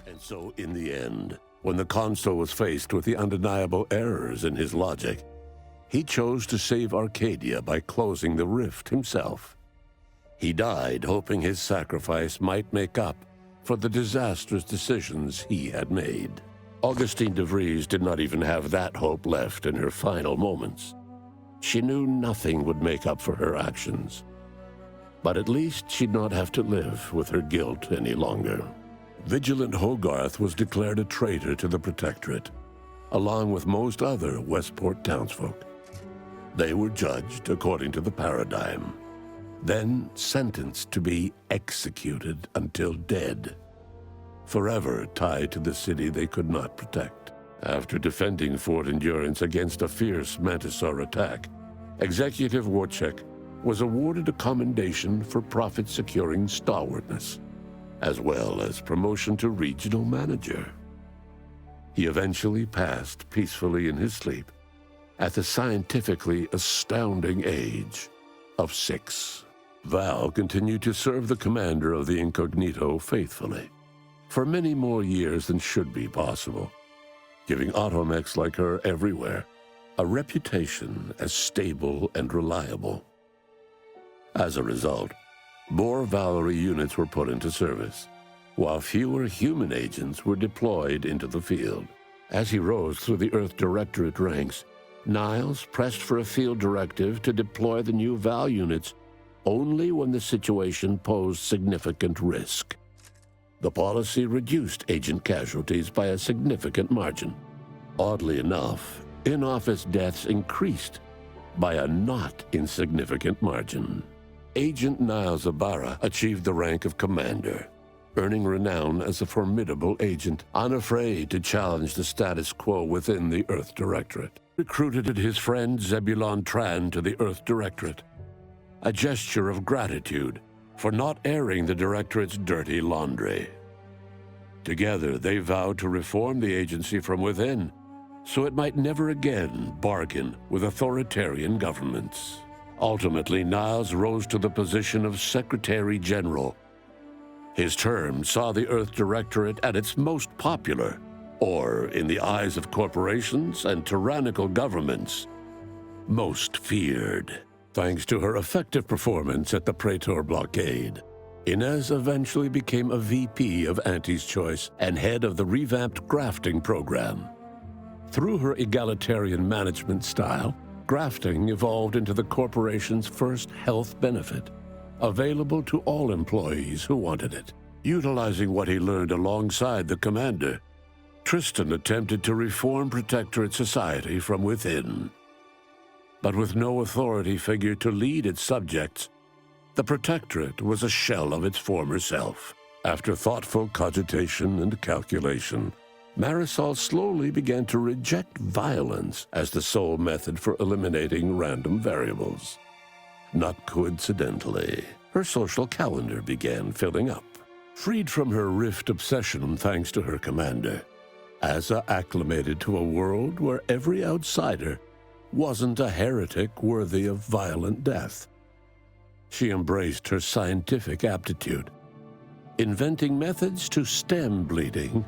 And so, in the end, when the consul was faced with the undeniable errors in his logic, he chose to save Arcadia by closing the rift himself. He died hoping his sacrifice might make up for the disastrous decisions he had made. Augustine de Vries did not even have that hope left in her final moments. She knew nothing would make up for her actions. But at least she'd not have to live with her guilt any longer. Vigilant Hogarth was declared a traitor to the Protectorate, along with most other Westport townsfolk. They were judged according to the paradigm, then sentenced to be executed until dead, forever tied to the city they could not protect. After defending Fort Endurance against a fierce Mantisaur attack, Executive Wojciech was awarded a commendation for profit-securing stalwartness, as well as promotion to regional manager. He eventually passed peacefully in his sleep at the scientifically astounding age of 6. Val continued to serve the commander of the Incognito faithfully for many more years than should be possible, giving automechs like her everywhere a reputation as stable and reliable. As a result, more Valerie units were put into service, while fewer human agents were deployed into the field. As he rose through the Earth Directorate ranks, Niles pressed for a field directive to deploy the new Val units only when the situation posed significant risk. The policy reduced agent casualties by a significant margin. Oddly enough, in-office deaths increased by a not insignificant margin. Agent Niles Ibarra achieved the rank of commander, earning renown as a formidable agent, unafraid to challenge the status quo within the Earth Directorate. Recruited his friend Zebulon Tran to the Earth Directorate, a gesture of gratitude for not airing the Directorate's dirty laundry. Together, they vowed to reform the agency from within, so it might never again bargain with authoritarian governments. Ultimately, Niles rose to the position of Secretary General. His term saw the Earth Directorate at its most popular, or, in the eyes of corporations and tyrannical governments, most feared. Thanks to her effective performance at the Praetor blockade, Inez eventually became a VP of Auntie's Choice and head of the revamped grafting program. Through her egalitarian management style, grafting evolved into the corporation's first health benefit, available to all employees who wanted it. Utilizing what he learned alongside the commander, Tristan attempted to reform Protectorate society from within. But with no authority figure to lead its subjects, the Protectorate was a shell of its former self. After thoughtful cogitation and calculation, Marisol slowly began to reject violence as the sole method for eliminating random variables. Not coincidentally, her social calendar began filling up. Freed from her rift obsession thanks to her commander, Asa acclimated to a world where every outsider wasn't a heretic worthy of violent death. She embraced her scientific aptitude, inventing methods to stem bleeding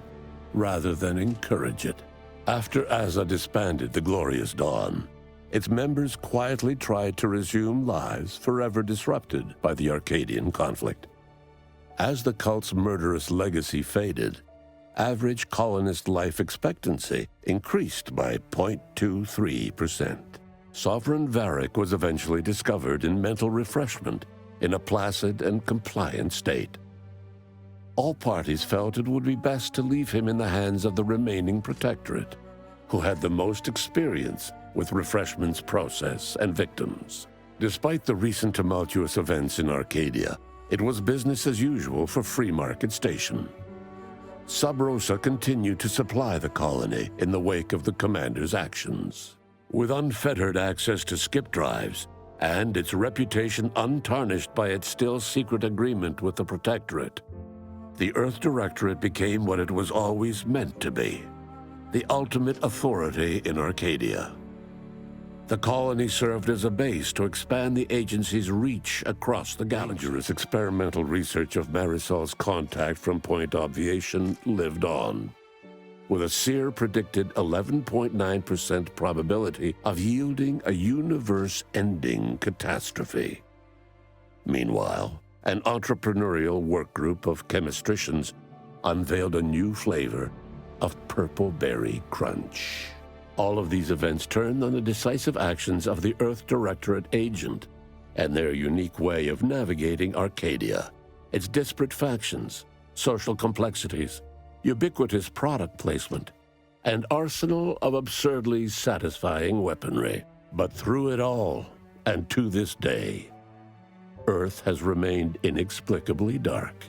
rather than encourage it. After Asa disbanded the Glorious Dawn, its members quietly tried to resume lives forever disrupted by the Arcadian conflict. As the cult's murderous legacy faded, average colonist life expectancy increased by 0.23%. Sovereign Varric was eventually discovered in mental refreshment in a placid and compliant state. All parties felt it would be best to leave him in the hands of the remaining Protectorate, who had the most experience with refreshment's process and victims. Despite the recent tumultuous events in Arcadia, it was business as usual for Free Market Station. Sub Rosa continued to supply the colony in the wake of the commander's actions. With unfettered access to skip drives, and its reputation untarnished by its still secret agreement with the Protectorate, the Earth Directorate became what it was always meant to be, the ultimate authority in Arcadia. The colony served as a base to expand the agency's reach across the galaxy. Dangerous experimental research of Marisol's contact from Point Obviation lived on, with a seer predicted 11.9% probability of yielding a universe-ending catastrophe. Meanwhile, an entrepreneurial work group of chemistricians unveiled a new flavor of purple berry crunch. All of these events turned on the decisive actions of the Earth Directorate agent and their unique way of navigating Arcadia, its disparate factions, social complexities, ubiquitous product placement, and arsenal of absurdly satisfying weaponry. But through it all, and to this day, Earth has remained inexplicably dark.